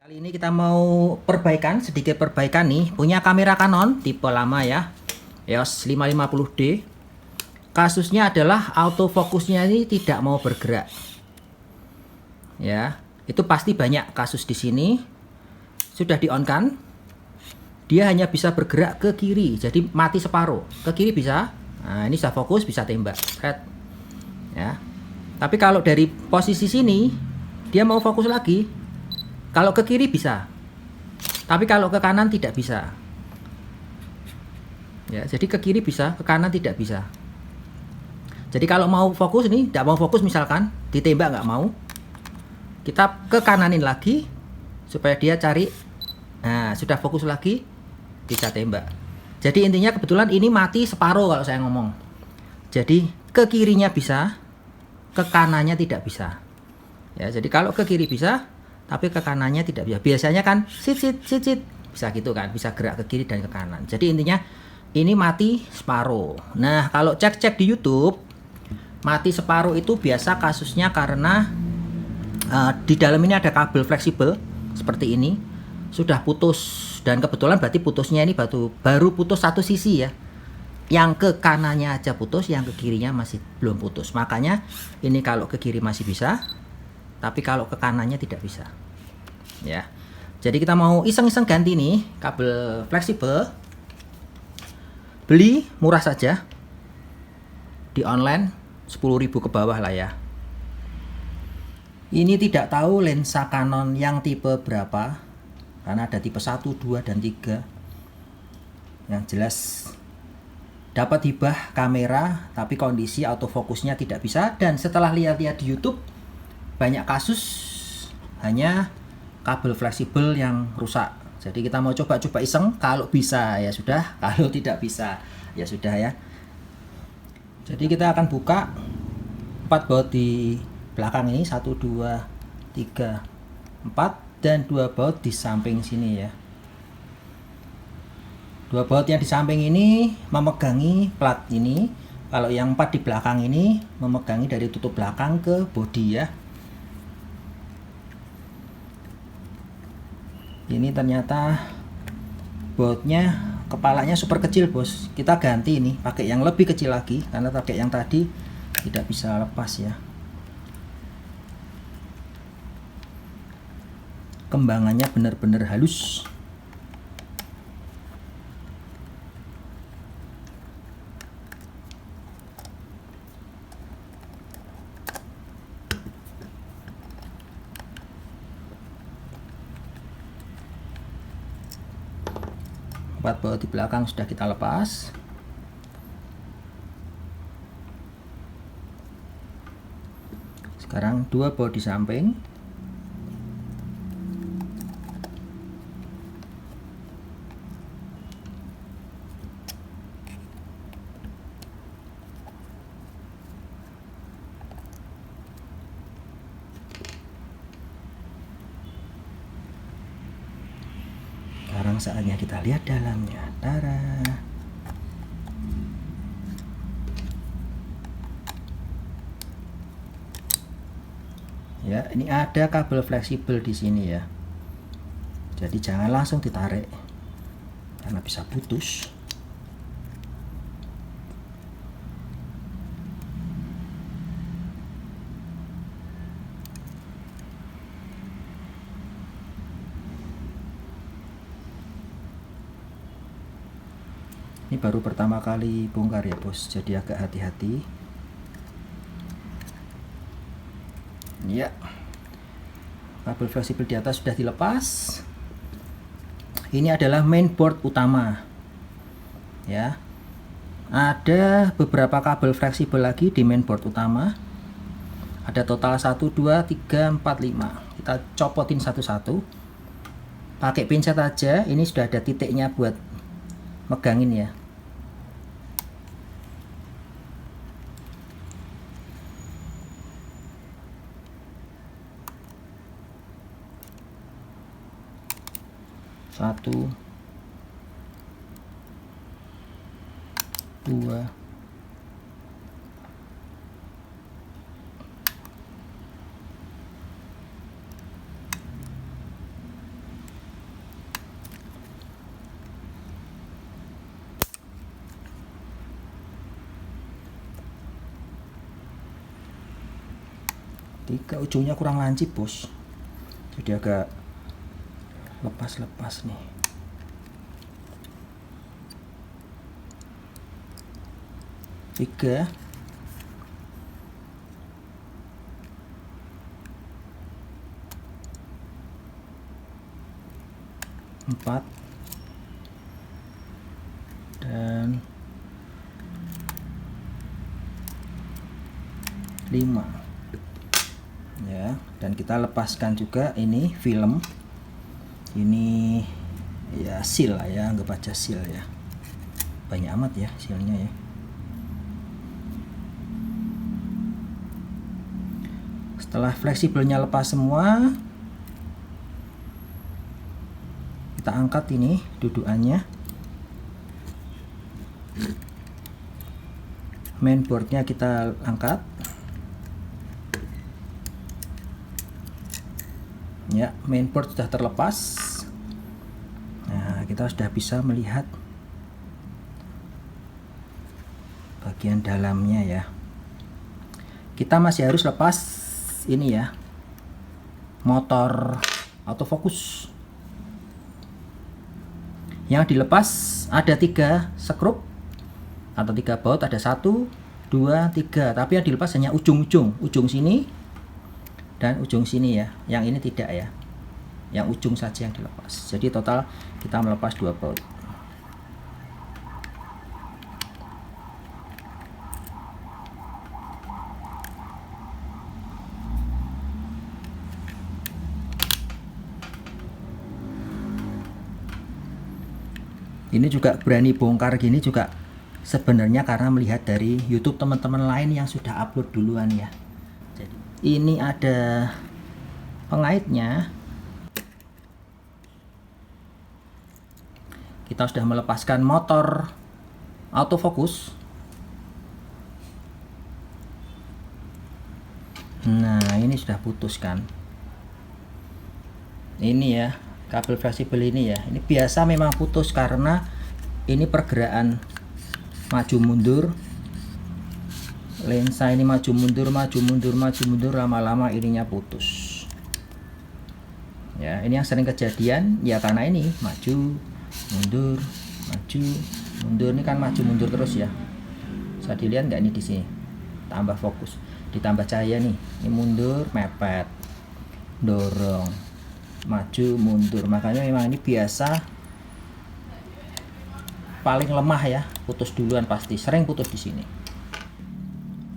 Kali ini kita mau sedikit perbaikan nih. Punya kamera Canon tipe lama ya, EOS 550D. Kasusnya adalah autofokusnya ini tidak mau bergerak. Ya, itu pasti banyak kasus di sini. Sudah di on kan? Dia hanya bisa bergerak ke kiri, jadi mati separuh. Ke kiri bisa. Nah, ini sudah fokus, bisa tembak. Ya. Tapi kalau dari posisi sini, dia mau fokus lagi. Kalau ke kiri bisa, tapi kalau ke kanan tidak bisa. Ya, jadi ke kiri bisa, ke kanan tidak bisa. Jadi kalau mau fokus nih, tidak mau fokus misalkan, ditembak nggak mau, kita ke kananin lagi supaya dia cari. Nah, sudah fokus lagi, bisa tembak. Jadi intinya kebetulan ini mati separuh kalau saya ngomong. Jadi ke kirinya bisa, ke kanannya tidak bisa. Ya, jadi kalau ke kiri bisa, tapi ke kanannya tidak bisa. Biasanya kan sit bisa gitu kan, bisa gerak ke kiri dan ke kanan. Jadi intinya ini mati separuh. Nah, kalau cek di YouTube, mati separuh itu biasa kasusnya karena di dalam ini ada kabel fleksibel seperti ini sudah putus, dan kebetulan berarti putusnya ini baru putus satu sisi ya. Yang ke kanannya aja putus, yang ke kirinya masih belum putus. Makanya ini kalau ke kiri masih bisa, tapi kalau ke kanannya tidak bisa. Ya. Jadi kita mau iseng-iseng ganti nih kabel fleksibel. Beli murah saja. Di online 10.000 ke bawah lah ya. Ini tidak tahu lensa Canon yang tipe berapa. Karena ada tipe 1, 2 dan 3. Yang jelas dapat hibah kamera, tapi kondisi autofokusnya tidak bisa. Dan setelah lihat-lihat di YouTube, banyak kasus hanya kabel fleksibel yang rusak. Jadi kita mau coba iseng, kalau bisa ya sudah, kalau tidak bisa ya sudah ya. Jadi kita akan buka 4 baut di belakang ini, 1, 2, 3, 4 dan 2 baut di samping sini ya. 2 baut yang di samping ini memegangi plat ini. Kalau yang 4 di belakang ini memegangi dari tutup belakang ke bodi ya. Ini ternyata bautnya, kepalanya super kecil bos. Kita ganti ini pakai yang lebih kecil lagi, karena pakai yang tadi tidak bisa lepas ya. Kembangannya benar-benar halus. Empat baut di belakang sudah kita lepas. Sekarang 2 baut di samping. Sekarang saatnya kita lihat dalamnya. Tara. Ya, ini ada kabel fleksibel di sini ya. Jadi jangan langsung ditarik karena bisa putus. Ini baru pertama kali bongkar ya bos, jadi agak hati-hati. Ya, kabel fleksibel di atas sudah dilepas. Ini adalah mainboard utama ya. Ada beberapa kabel fleksibel lagi di mainboard utama. Ada total 1, 2, 3, 4, 5. Kita copotin satu-satu. Pakai pinset aja. Ini sudah ada titiknya buat megangin ya. Satu, 2, 3, 3 ujungnya kurang lancip bos, jadi agak lepas-lepas nih. Tiga, 4 dan 5 ya. Dan kita lepaskan juga ini film, ini ya seal lah ya, anggap aja seal ya, banyak amat ya sealnya ya. Setelah fleksibelnya lepas semua, kita angkat ini dudukannya, mainboardnya kita angkat ya, mainboard sudah terlepas. Nah, kita sudah bisa melihat bagian dalamnya ya. Kita masih harus lepas ini ya, motor autofocus. Yang dilepas ada 3 skrup atau 3 baut, ada 1, 2, 3, tapi yang dilepas hanya ujung-ujung, ujung sini dan ujung sini ya. Yang ini tidak ya, yang ujung saja yang dilepas. Jadi total kita melepas 2 baut. Ini juga berani bongkar gini juga sebenarnya karena melihat dari YouTube teman-teman lain yang sudah upload duluan ya. Jadi ini ada pengaitnya. Kita sudah melepaskan motor autofocus. Nah, ini sudah putus kan. Ini ya, kabel fleksibel ini ya, ini biasa memang putus karena ini pergerakan maju mundur, lensa ini maju mundur, lama-lama ininya putus ya. Ini yang sering kejadian ya, karena ini maju mundur, ini kan maju mundur terus ya. Bisa dilihat nggak ini di sini, tambah fokus, ditambah cahaya nih, ini mundur, mepet, dorong, maju mundur. Makanya memang ini biasa paling lemah ya, putus duluan, pasti sering putus di sini.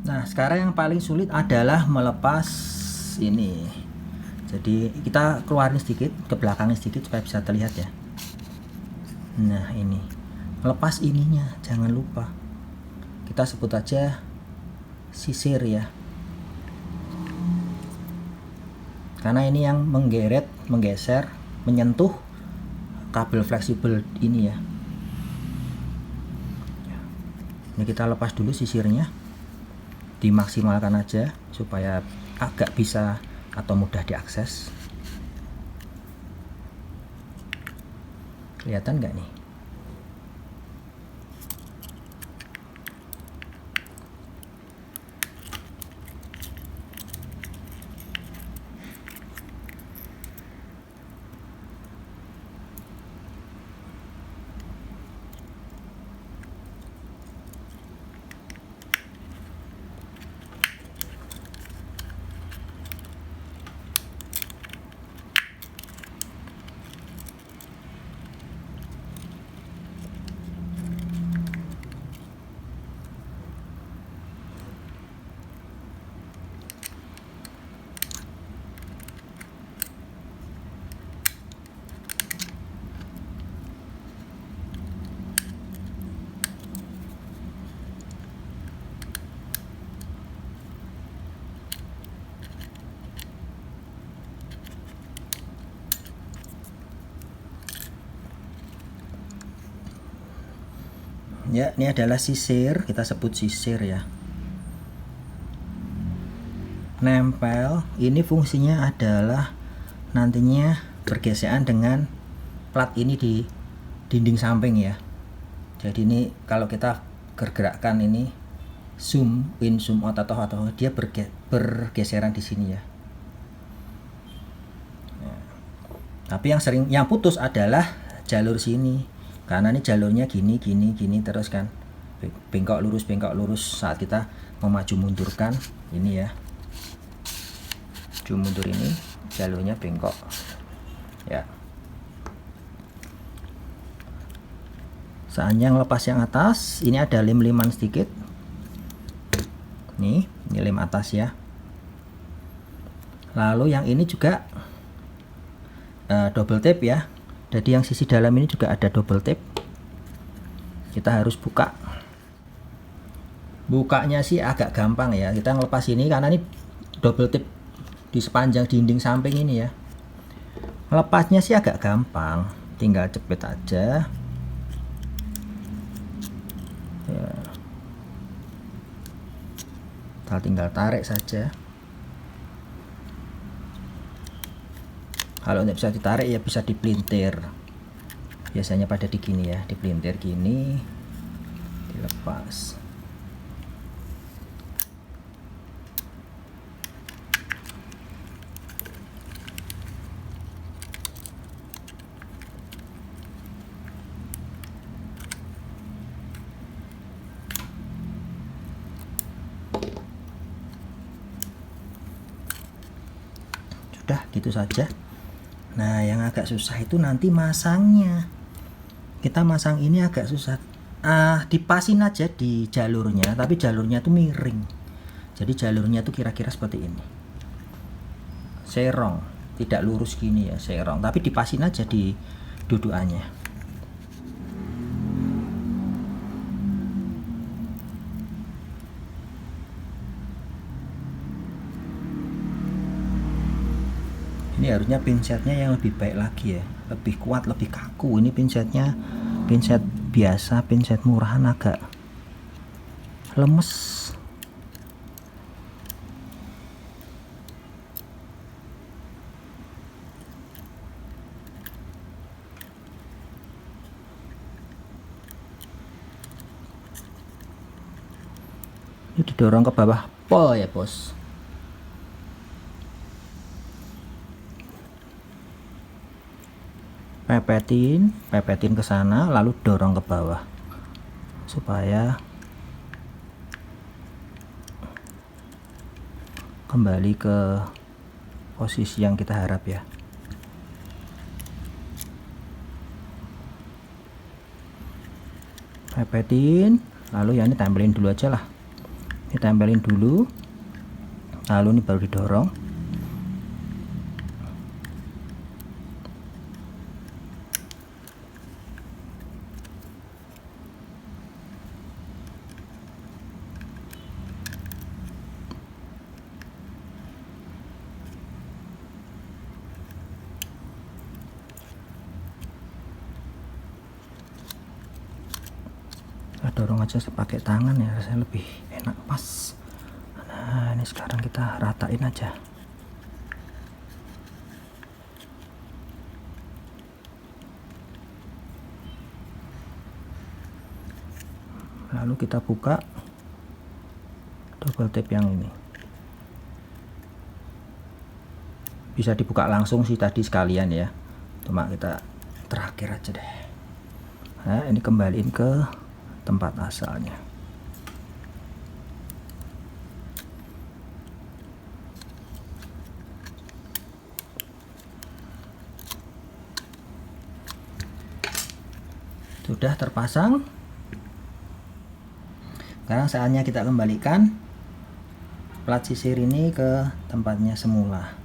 Nah, sekarang yang paling sulit adalah melepas ini. Jadi kita keluarin sedikit, ke belakangnya sedikit supaya bisa terlihat ya. Nah, ini melepas ininya, jangan lupa kita sebut aja sisir ya, karena ini yang menggeret, menggeser, menyentuh kabel fleksibel ini ya. Ini kita lepas dulu sisirnya, dimaksimalkan aja supaya agak bisa atau mudah diakses. Kelihatan nggak nih? Ya, ini adalah sisir, kita sebut sisir ya. Nempel, ini fungsinya adalah nantinya bergesekan dengan plat ini di dinding samping ya. Jadi ini kalau kita gerakkan ini zoom in, zoom out, atau dia bergeseran di sini ya. Nah, tapi yang putus adalah jalur sini, karena ini jalurnya gini terus kan, bengkok lurus saat kita memaju mundurkan ini ya. Maju mundur ini jalurnya bengkok ya. Saatnya ngelepas yang atas, ini ada lem-leman sedikit. Ini lem atas ya. Lalu yang ini juga double tape ya. Jadi yang sisi dalam ini juga ada double tape. Kita harus buka. Bukanya sih agak gampang ya. Kita ngelepas ini karena ini double tape di sepanjang dinding samping ini ya. Lepasnya sih agak gampang, tinggal jepit aja ya. Tinggal tarik saja. Kalau nggak bisa ditarik ya bisa dipelintir. Biasanya pada di gini ya, dipelintir gini, dilepas. Sudah gitu saja. Nah, yang agak susah itu nanti masangnya. Kita masang ini agak susah. Dipasin aja di jalurnya, tapi jalurnya tuh miring. Jadi jalurnya tuh kira-kira seperti ini. Serong, tidak lurus gini ya, serong. Tapi dipasin aja di dudukannya. Ini harusnya pinsetnya yang lebih baik lagi ya, lebih kuat, lebih kaku. Ini pinsetnya pinset biasa, pinset murahan agak lemes. Ini didorong ke bawah po ya bos. Pepetin ke sana, lalu dorong ke bawah supaya kembali ke posisi yang kita harap ya. Pepetin, lalu ya ini tempelin dulu aja lah. Ini tempelin dulu, lalu ini baru didorong. Dorong aja pakai tangan ya, rasanya lebih enak pas. Nah, ini sekarang kita ratain aja. Lalu kita buka double tape yang ini. Bisa dibuka langsung sih tadi sekalian ya, cuma kita terakhir aja deh. Nah, ini kembaliin ke tempat asalnya. Sudah terpasang. Sekarang saatnya kita kembalikan plat sisir ini ke tempatnya semula.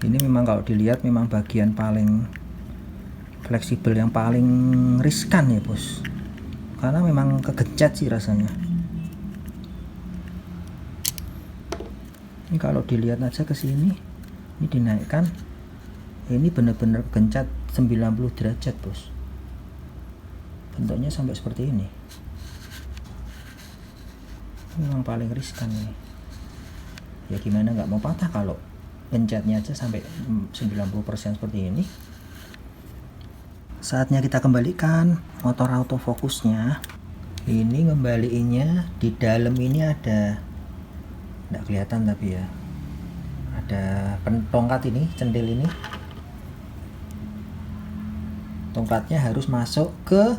Ini memang kalau dilihat memang bagian paling fleksibel yang paling riskan ya bos, karena memang kegencet sih rasanya. Ini kalau dilihat aja ke sini, ini dinaikkan, ini benar-benar kegencet 90 derajat bos, bentuknya sampai seperti ini. Memang paling riskan ini. Ya gimana nggak mau patah kalau pencetnya aja sampai 90% seperti ini. Saatnya kita kembalikan motor autofokusnya. Ini ngembaliinnya di dalam ini ada, nggak kelihatan tapi ya, ada tongkat ini, cendil ini. Tongkatnya harus masuk ke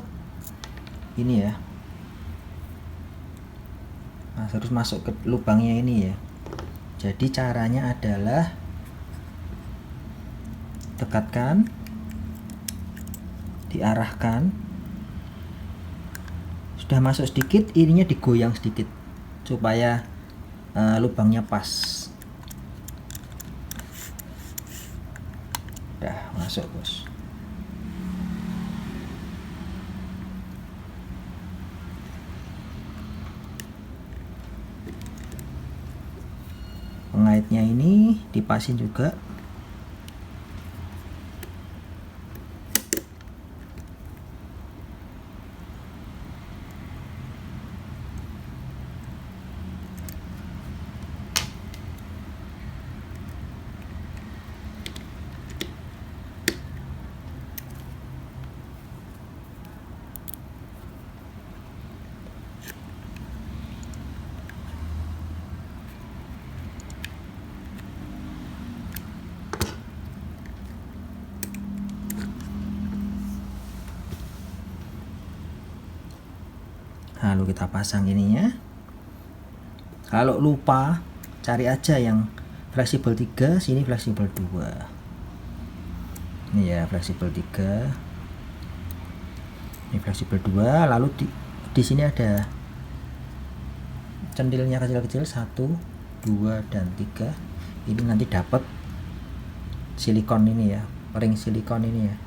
ini ya, harus masuk ke lubangnya ini ya. Jadi caranya adalah dekatkan, diarahkan, sudah masuk sedikit, ininya digoyang sedikit supaya lubangnya pas. Udah masuk bos. Pengaitnya ini dipasin juga. Lalu kita pasang ininya. Kalau lupa, cari aja yang fleksibel 3, sini fleksibel 2. Ini ya fleksibel 3. Ini fleksibel 2, lalu di sini ada cendilnya kecil-kecil 1, 2 dan 3. Ini nanti dapat silikon ini ya, ring silikon ini ya.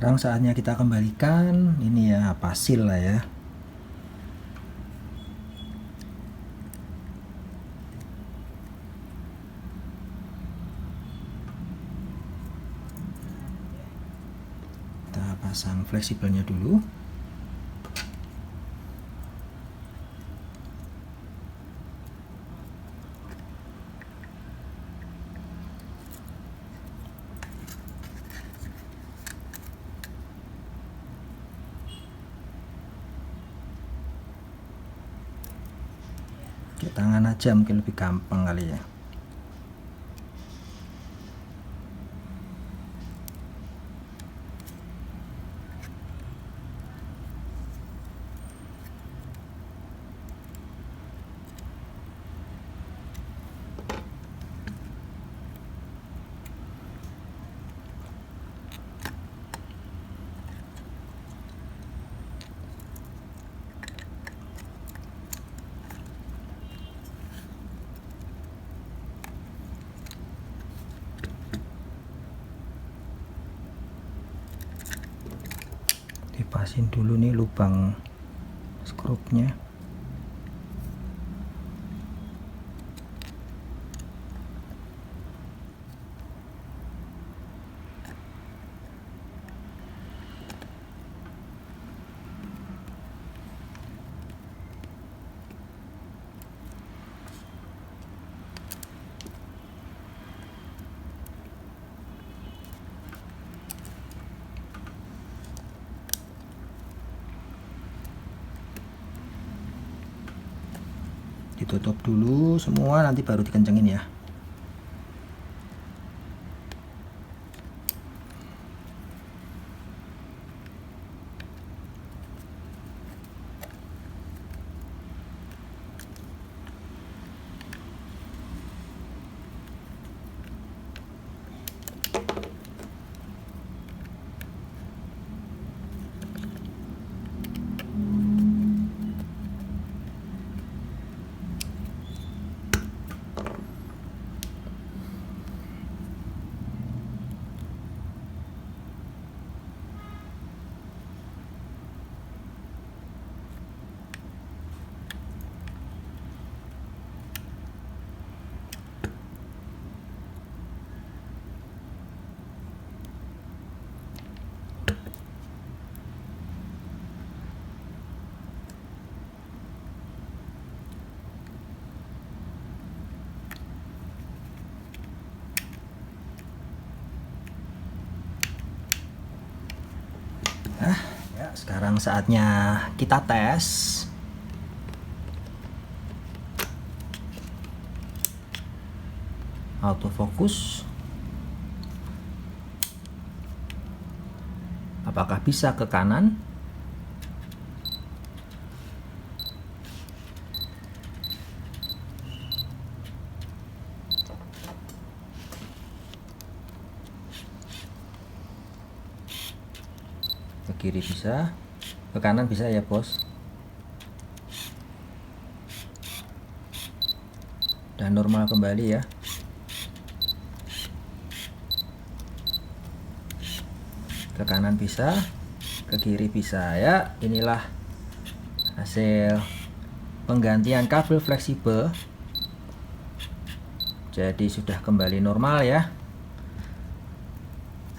Sekarang saatnya kita kembalikan ini ya, pasil lah ya. Kita pasang fleksibelnya dulu. Pakai tangan aja mungkin lebih gampang kali ya. lepasin dulu nih lubang skrupnya. Ditutup dulu semua, nanti baru dikencengin ya. Ya, sekarang saatnya kita tes. Autofocus. Apakah bisa ke kanan? Ke kiri bisa, ke kanan bisa ya bos. Dan normal kembali ya. Ke kanan bisa, ke kiri bisa ya. Inilah hasil penggantian kabel fleksibel. Jadi sudah kembali normal ya.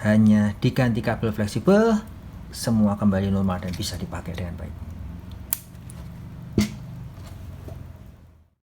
Hanya diganti kabel fleksibel, semua kembali normal dan bisa dipakai dengan baik.